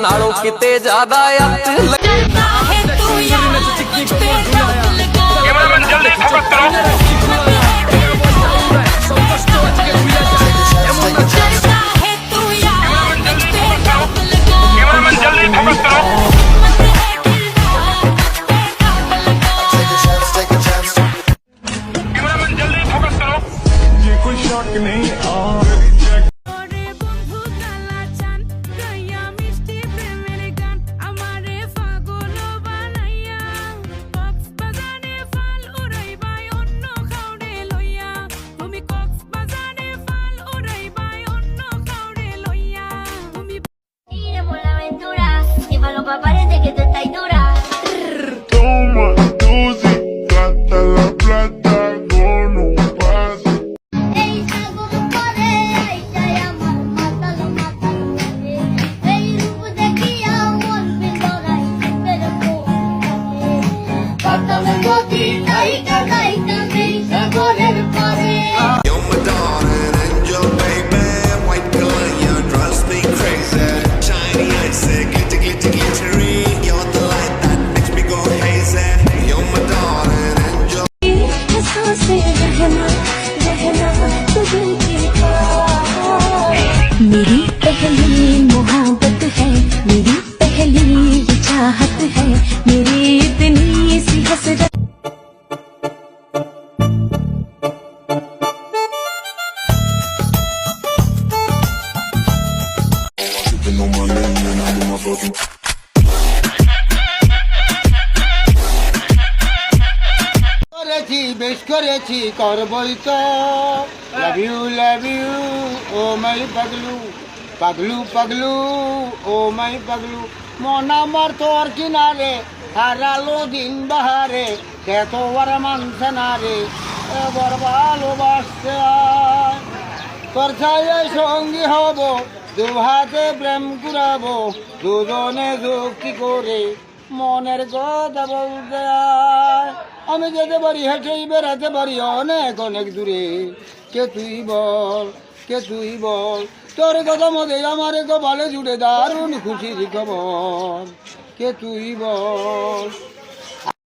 ਨਾਲੋਂ ਕਿਤੇ ਜ਼ਿਆਦਾ ਅੱਤ करता है तू यार मुझ पे डबल गोल कैमरामैन जल्दी फोकस करो करता है तू यार मुझ पे डबल गोल कैमरामैन जल्दी फोकस करो मत है किरदार मुझ पे डबल गोल कैमरामैन जल्दी फोकस करो ये कोई शॉट नहीं ওরে বন্ধু কালাচান গাইয়া মিষ্টি প্রেমের গান আমারে পাগল বানাইয়া কক্সবাজারে ফাল উড়াইবাই অন্য খাউড়ে লইয়া তুমি কক্সবাজারে ফাল উড়াইবাই অন্য খাউড়ে লইয়া তুমি Ir por la aventura, y para los papares que tú estás dura. Toma, Tusi, gasta la plata con un paso. Ey, salgo de poder, ay, te llamo, mátalo, mátalo, ey, rumbo de aquí a volviendo la pero mátalo, moti, ay, me hice por el poder. You're my darling angel, baby. White girl, you drives me crazy. Shiny icy, glittery. You're the light that makes me go hazy. You're my darling angel. से रहना रहना तुझे मेरी पहली मोहब्बत है मेरी पहली चाहत है मेरी इतनी सी हसरत করেছি বেশ করেছি করবই তো লাভ ইউ ও মাই পাগলু পাগলু পাগলু ও মাই পাগলু মন আমার তোর কিনারে হারালো দিন বাহারে সে তো আর মানছে না রে এবার ভালোবাসতে আয় তোর ছায়ে সঙ্গী হব দু হাতে প্রেম কুড়াবো দুজনে যুক্তি করে মনের কথা বলতে আয় আমি যেতে পারি হেঁটেই বেড়াতে পারি অনেক অনেক দূরে কে তুই বল তোর কথা মধ্যে আমার কপালে জুড়ে দারুণ খুশির খবর কে তুই বল